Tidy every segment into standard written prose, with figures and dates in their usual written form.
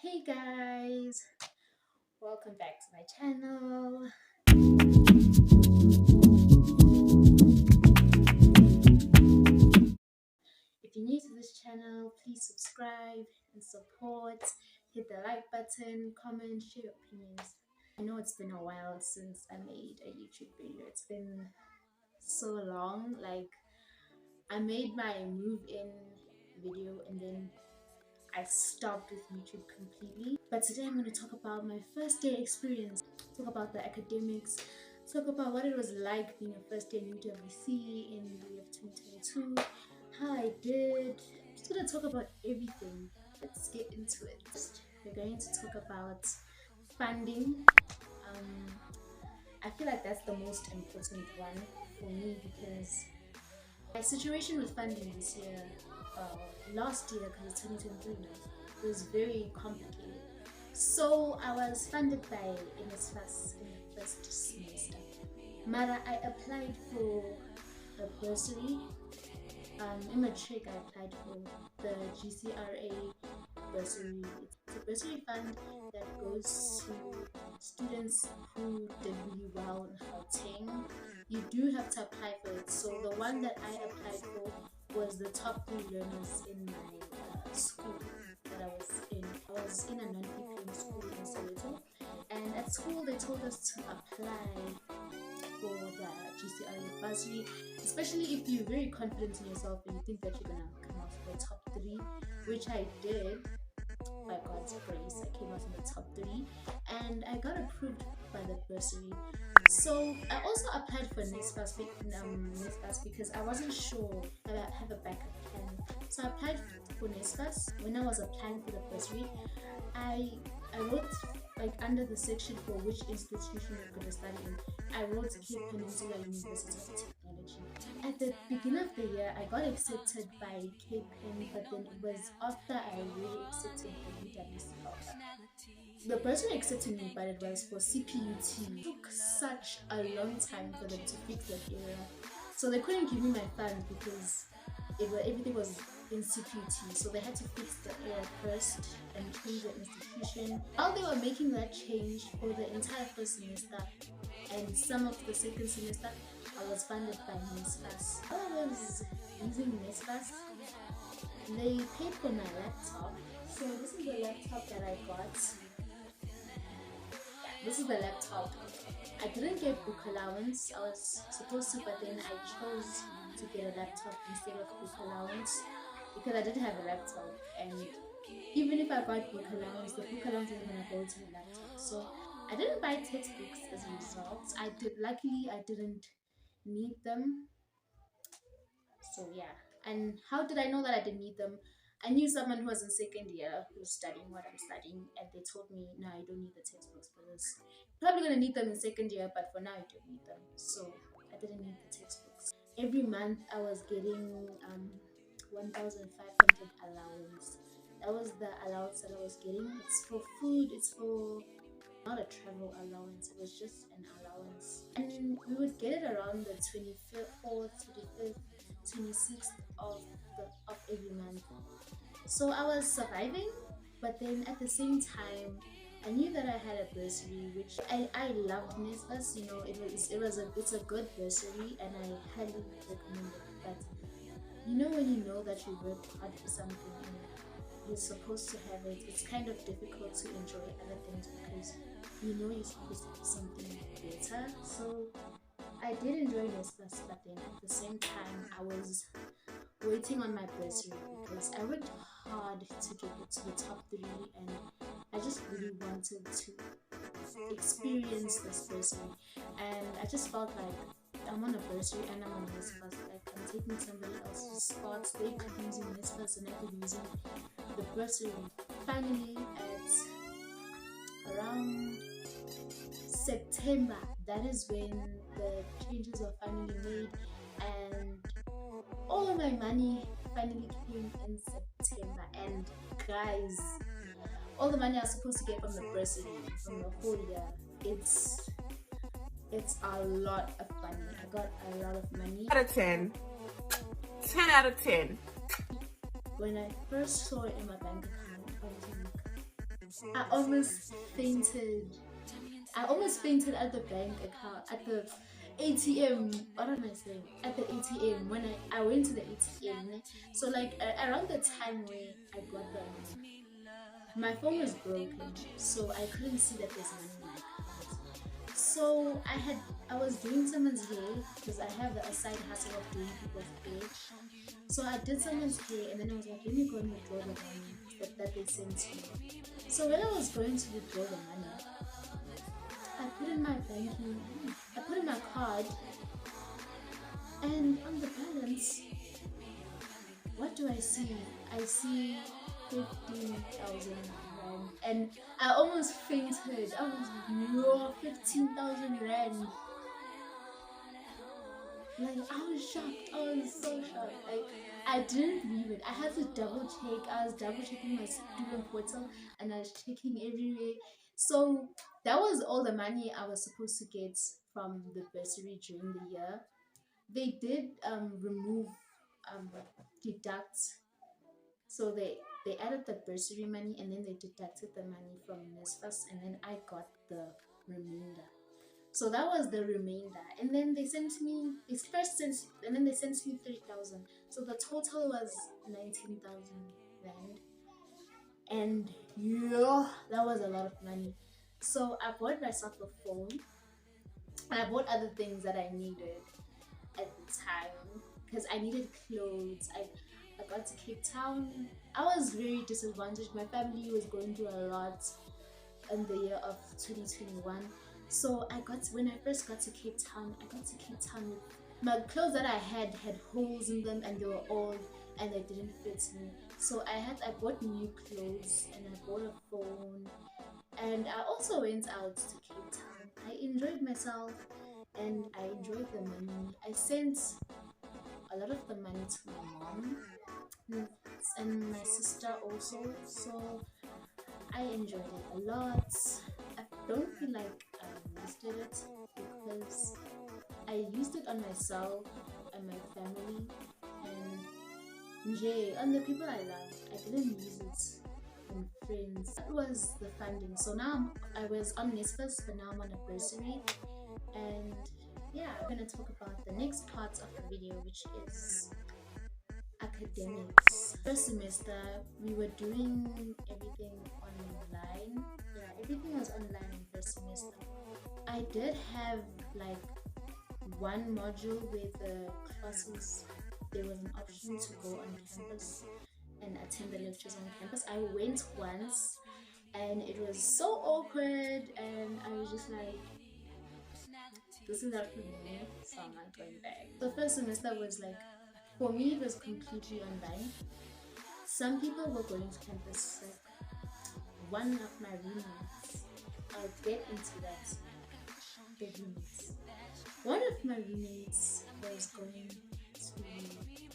Hey guys, welcome back to my channel. If you're new to this channel, please subscribe and support. Hit the like button, comment, share your opinions. I know it's been a while since I made a YouTube video. It's been so long. Like, I made my move-in video and then I stopped with YouTube completely. But today I'm going to talk about my first day experience, talk about the academics, talk about what it was like being a first day in UWC in the year of 2022, how I did. I'm just going to talk about everything. Let's get into it. We're going to talk about funding. I feel like that's the most important one for me because my situation with funding this year, last year, because it's 2023 now, was very complicated. So I was funded by Nsfas in the first semester. Mara, I applied for a bursary. In matric, I applied for the GCRA bursary. It's a bursary fund that goes to students who did really well in Gauteng. You do have to apply for it. So the one that I applied for was the top 3 learners in my school that I was in. I was in a non-PPM school in Soweto, and at school they told us to apply for the GCRA bursary, especially if you're very confident in yourself and you think that you're gonna come out for the top 3, which I did. By God's grace, I came out in the top 3 and I got approved by the bursary. So I also applied for Nsfas because I wasn't sure that I have a backup plan. So I applied for Nsfas. When I was applying for the bursary, I wrote, like, under the section for which institution you're going to study in, I wrote Cape Peninsula University of Technology. At the beginning of the year, I got accepted by Cape Pen, but then it was after I really accepted the UWC offer. The person accepted me, but it was for CPUT. It took such a long time for them to fix that error. So they couldn't give me my funds because everything was in CPUT. So they had to fix the error first and change the institution. While they were making that change for the entire first semester and some of the second semester, I was funded by Nsfas. While I was using Nsfas, they paid for my laptop. So this is the laptop that I got. This is the laptop. I didn't get book allowance. I was supposed to, but then I chose to get a laptop instead of book allowance because I didn't have a laptop. And even if I got book allowance, the book allowance isn't gonna go to the laptop. So I didn't buy textbooks as a result. Luckily I didn't need them. So yeah. And how did I know that I didn't need them? I knew someone who was in second year who was studying what I'm studying, and they told me, no, you don't need the textbooks for this. You're probably going to need them in second year, but for now you don't need them. So I didn't need the textbooks. Every month I was getting 1,500 allowance. That was the allowance that I was getting. It's for food, it's for not a travel allowance, it was just an allowance. And we would get it around the 24th, 25th, 26th of every month. So I was surviving, but then at the same time I knew that I had a bursary, which I loved Nsfas. You know, it's a good bursary and I highly recommend it. But you know, when you know that you work hard for something and you're supposed to have it, it's kind of difficult to enjoy other things because you know you're supposed to do something better. So I did enjoy Nsfas, but then at the same time I was waiting on my bursary because I worked hard to get it to the top 3 and I just really wanted to experience this bursary. And I just felt like I'm on a bursary and I'm on Nsfas, like I'm taking somebody else's spots. They could be using Nsfas and I could be using the bursary. Finally, at around September, that is when the changes were finally made and all of my money finally came in September. And guys, all the money I was supposed to get from the bursary from the whole year, it's a lot of money. I got a lot of money. 10 out of 10. 10 out of 10. When I first saw it in my bank account, I was like, I almost fainted. I almost fainted at the bank account, at the ATM. What am I saying? At the ATM when I went to the ATM. So like around the time where I got the money, my phone was broken, so I couldn't see that there's money in my account. So I was doing someone's hair because I have a side hustle of doing people's hair. So I did someone's hair and then I was like, let me go and withdraw the money that they sent me. So when I was going to withdraw the money, I put in my banking, I put in my card, and on the balance, what do I see? I see 15,000 rand, and I almost fainted. I was like, no, 15,000 rand. Like, I was shocked. I was so shocked. Like, I didn't believe it. I had to double check. I was double checking my student portal and I was checking everywhere. So that was all the money I was supposed to get from the bursary during the year. They did remove, deduct. So they added the bursary money and then they deducted the money from Nsfas and then I got the remainder. So that was the remainder, and then they sent me. And then they sent me 3,000. So the total was 19,000 rand, and yeah, that was a lot of money. So I bought myself a phone, and I bought other things that I needed at the time because I needed clothes. I got to Cape Town. I was very disadvantaged. My family was going through a lot in the year of 2021. So when I first got to Cape Town, with my clothes that I had holes in them and they were old and they didn't fit me. So I bought new clothes and I bought a phone and I also went out to Cape Town. I enjoyed myself and I enjoyed the money. I sent a lot of the money to my mom and my sister also. So I enjoyed it a lot. I don't feel like I wasted it because I used it on myself and my family and on the people I love. I didn't use it on friends. That was the funding. So now I was on Nsfas, but now I'm on a bursary. And yeah, I'm gonna talk about the next part of the video, which is academics. First semester we were doing everything online. Yeah, everything was online in first semester. I did have like one module where the classes, there was an option to go on campus and attend the lectures on campus. I went once and it was so awkward and I was just like, this is not for me, so I'm not going back. The first semester was like, for me it was completely online. Some people were going to campus. Like one of my roommates, I'll get into that. The roommates. One of my roommates was going to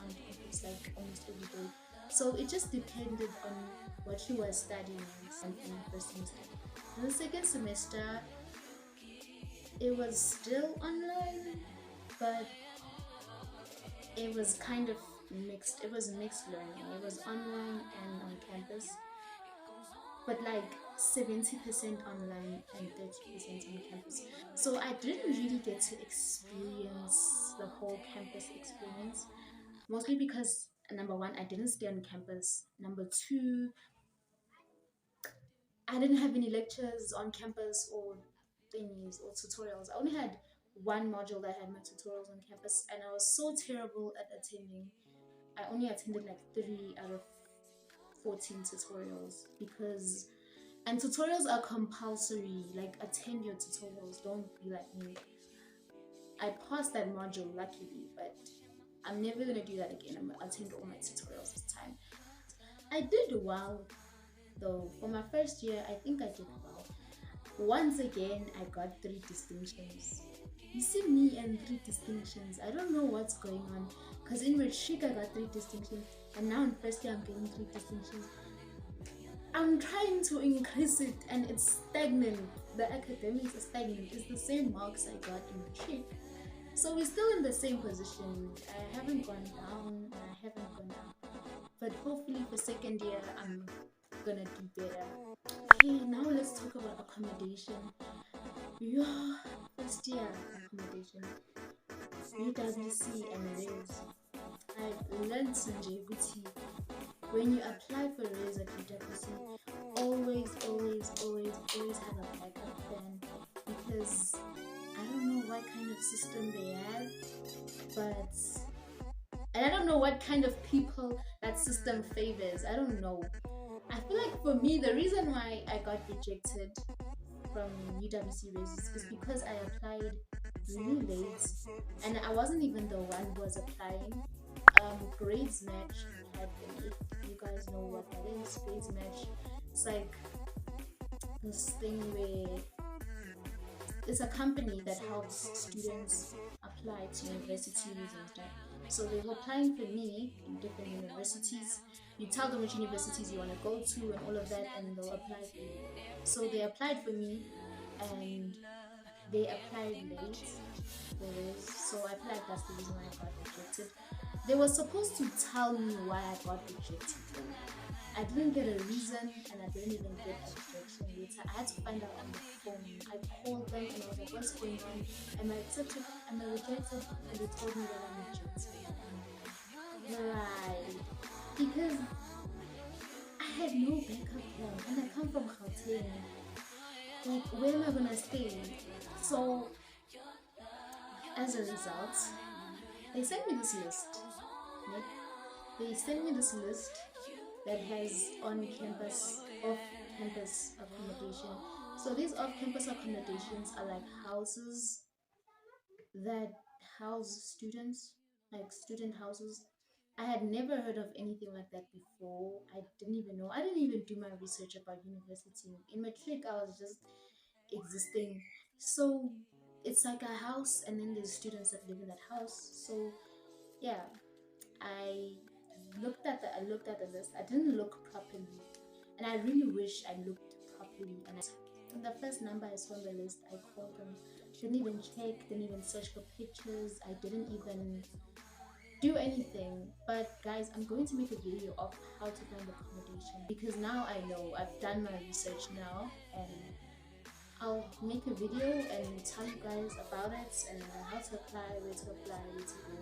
on campus like almost every day. So it just depended on what he was studying in the first semester. In the second semester, it was still online, but it was kind of mixed. It was mixed learning. It was online and on campus, but like 70% online and 30% on campus. So I didn't really get to experience the whole campus experience, mostly because number one, I didn't stay on campus. Number two, I didn't have any lectures on campus or thingies or tutorials. I only had one module that had no tutorials on campus, and I was so terrible at attending. I only attended like 3 out of 14 tutorials and tutorials are compulsory. Like, attend your tutorials, don't be like me. I passed that module luckily, but I'm never gonna do that again. I'm gonna attend all my tutorials this time. I did well though. For my first year, I think I did well. Once again, I got 3 distinctions. You see me and 3 distinctions. I don't know what's going on, because in matric I got 3 distinctions and now in first year I'm getting 3 distinctions. I'm trying to increase it and it's stagnant. The academics are stagnant. It's the same marks I got in matric. So we're still in the same position. I haven't gone down and I haven't gone up. But hopefully for second year I'm gonna do better. Okay, now let's talk about accommodation. Your first year accommodation, UWC and RES. I've learned Sanjay Guti. When you apply for RES at UWC, always have a backup plan, because I don't know what kind of system they have, but and I don't know what kind of people that system favors. I don't know. I feel like for me, the reason why I got rejected from UWC races is because I applied really late, and I wasn't even the one who was applying. Grades match had been, if you guys know what that is, grades match. It's like this thing where it's a company that helps students apply to universities and stuff. So they were applying for me in different universities. You tell them which universities you want to go to and all of that, and they'll apply for you. So they applied for me, and they applied late. So I feel like that's the reason why I got rejected. They were supposed to tell me why I got rejected. I didn't get a reason, and I didn't even get a rejection later. I had to find out on the phone. I called them and I was like, what's going on? Am I accepted? Am I rejected? And they told me that I'm rejected. Right. Because I had no backup plan, and I come from Gauteng. Like, where am I gonna stay? So as a result, they sent me this list. Right? They sent me this list that has on-campus, off-campus accommodation. So these off-campus accommodations are like houses that house students, like student houses. I had never heard of anything like that before. I didn't even know. I didn't even do my research about university. In matric, I was just existing. So it's like a house, and then there's students that live in that house. So yeah, I looked at the list. I didn't look properly, and I really wish I looked properly. And the first number I saw on the list, I called them. Didn't even check. Didn't even search for pictures. I didn't even do anything. But guys, I'm going to make a video of how to find accommodation, because now I know. I've done my research now, and I'll make a video and tell you guys about it, and how to apply, where to apply, where to go.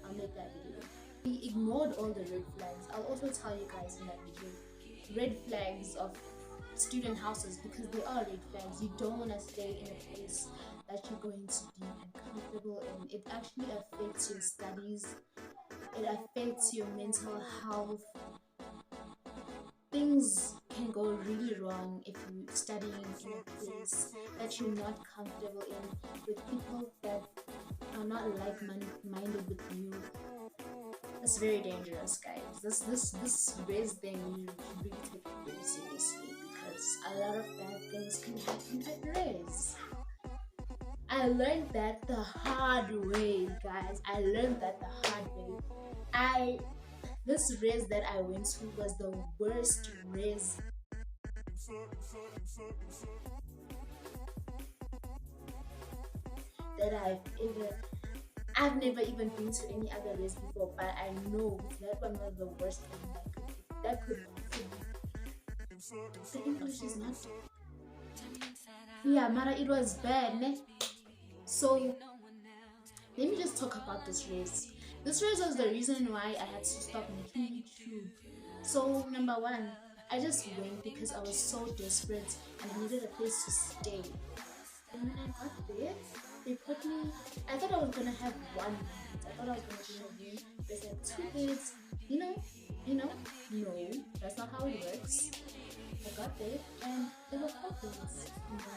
I'll make that video. We ignored all the red flags. I'll also tell you guys in that video red flags of student houses, because they are red flags. You don't want to stay in a place that you're going to be uncomfortable in. It actually affects your studies, it affects your mental health. Things can go really wrong if you're studying in a place that you're not comfortable in, with people that are not like-minded with you. It's very dangerous, guys. This race thing, you should really take it very seriously, because a lot of bad things can happen at race. I learned that the hard way, guys. I learned that the hard way. This race that I went to was the worst race that I've never even been to any other race before, but I know that one was the worst thing that could the English is not, yeah, Mara, it was bad, ne? So let me just talk about this race. This race was the reason why I had to stop making YouTube. So number one, I just went because I was so desperate and I needed a place to stay. And when I got there, they put me, I thought I was gonna have one bed. I thought I was gonna be in a room. There's like two beds, no, that's not how it works. I got there and there were four beds in the room.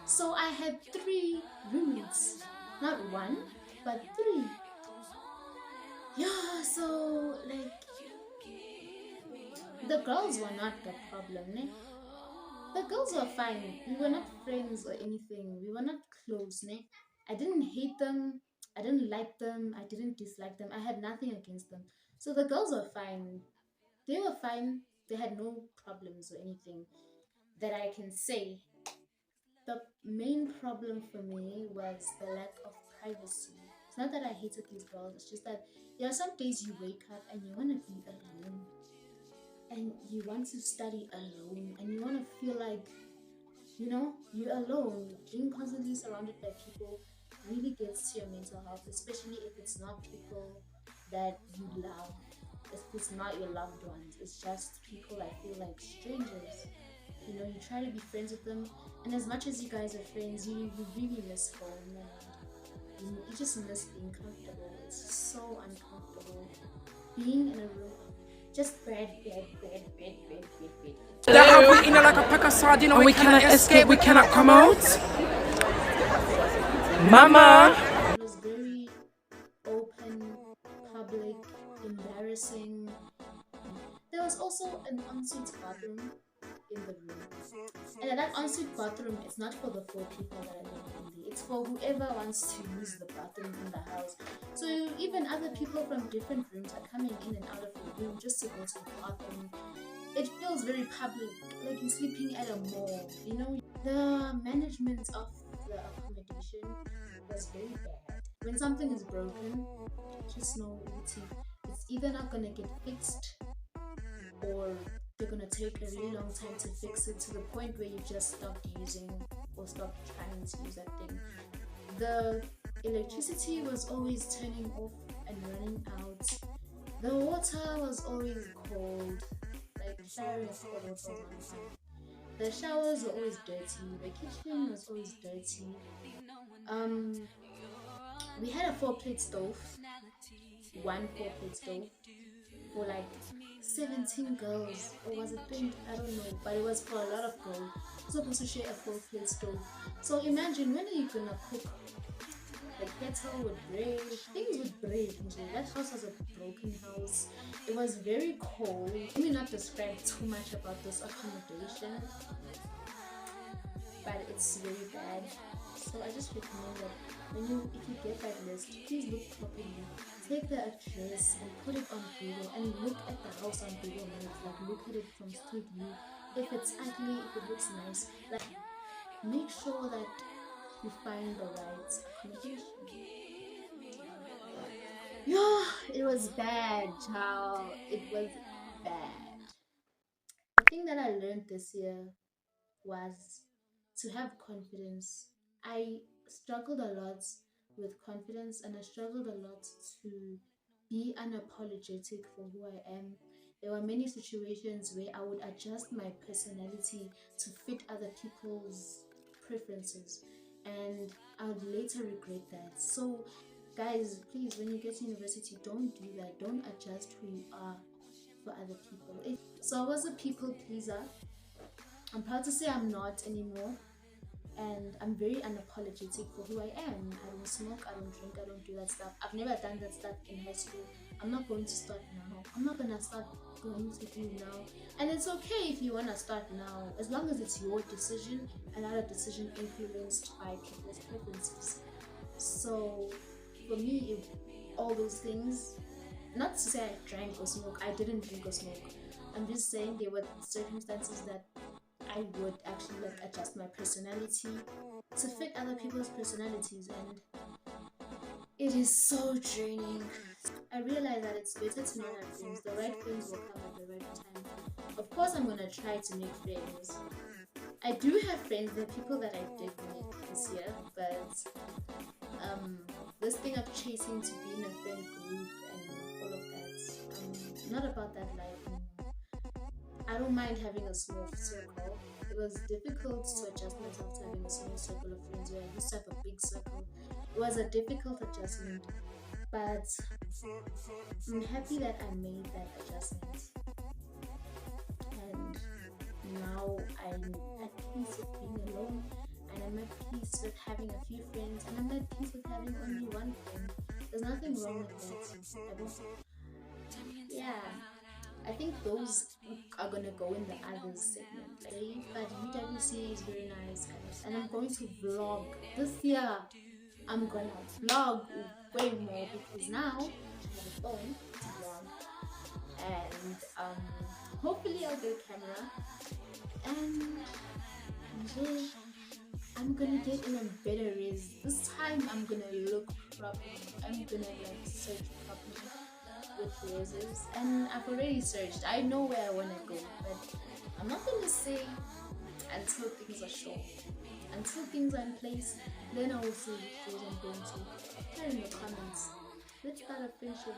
So I had three roommates, not one, but three. Yeah, so like the girls were not the problem, ne? The girls were fine. We were not friends or anything. We were not close, ne? I didn't hate them. I didn't like them. I didn't dislike them. I had nothing against them. So the girls were fine. They were fine. They had no problems or anything that I can say. The main problem for me was the lack of privacy. It's not that I hated these girls, it's just that there are some days you wake up and you want to be alone, and you want to study alone, and you want to feel like, you're alone. Being constantly surrounded by people really gets to your mental health, especially if it's not people that you love. If it's not your loved ones, it's just people that feel like strangers. You try to be friends with them, and as much as you guys are friends, you really miss home, and you just miss being comfortable. It's so uncomfortable being in a room of just bed. That how we in like a pack of sardines and we cannot escape, we cannot come out. Mama. It was very open, public, embarrassing. There was also an ensuite bathroom in the room. And that ensuite bathroom is not for the 4 people that are living in there. It's for whoever wants to use the bathroom in the house. So even other people from different rooms are coming in and out of the room just to go to the bathroom. It feels very public, like you're sleeping at a mall. The management of the accommodation was very bad. When something is broken, just know it's either not gonna get fixed, or they're gonna take a really long time to fix it, to the point where you just stopped using or stopped trying to use that thing. The electricity was always turning off and running out. The water was always cold, like showering of cold water was not fun. The showers were always dirty. The kitchen was always dirty. We had a 4-plate stove, one 4-plate stove for like 17 girls, or was it 20? I don't know, but it was for a lot of girls. We're supposed to share a 4-plate stove. So imagine, when are you gonna cook? The kettle would break, things would break. That house was a broken house. It was very cold. Let me not describe too much about this accommodation, but it's very bad. So I just recommend that if you get that list, please look properly. Take the address and put it on Google, and look at the house on Google Maps. Like, look at it from street view. If it's ugly, if it looks nice, like, make sure that you find the right accommodation. Yeah, it was bad, child. It was bad. The thing that I learned this year was to have confidence. I struggled a lot with confidence, and I struggled a lot to be unapologetic for who I am. There were many situations where I would adjust my personality to fit other people's preferences, and I would later regret that. So guys, please, when you get to university, don't do that. Don't adjust who you are for other people. So I was a people pleaser. I'm proud to say I'm not anymore, and I'm very unapologetic for who I am. I don't smoke, I don't drink, I don't do that stuff. I've never done that stuff in high school. I'm not going to start now. I'm not gonna start going to do now. And it's okay if you wanna start now, as long as it's your decision and not a decision influenced by people's preferences. So for me, all those things, not to say I drank or smoke, I didn't drink or smoke. I'm just saying there were circumstances that I would actually adjust my personality to fit other people's personalities, and it is so draining. I realize that it's better to not have friends. The right friends will come at the right time. Of course, I'm gonna try to make friends. I do have friends. There are people that I did meet this year, but this thing of chasing to be in a friend group and all of that, I'm not about that life anymore. I don't mind having a small circle. It was difficult to adjust myself to having a small circle of friends where I used to have a big circle. It was a difficult adjustment, but I'm happy that I made that adjustment. And now I'm at peace with being alone, and I'm at peace with having a few friends, and I'm at peace with having only one friend. There's nothing wrong with that. Yeah. I think those are gonna go in the others segment. But UWC is very nice, guys, and I'm going to vlog this year. I'm gonna vlog way more, because now I have a phone to vlog, and hopefully I'll get a camera and enjoy I'm gonna get in a better race. This time I'm gonna look properly. I'm gonna like search properly with roses. And I've already searched. I know where I wanna go, but I'm not gonna say until things are sure. Until things are in place, then I will say which rose I'm going to. Put it in the comments. Let's start a friendship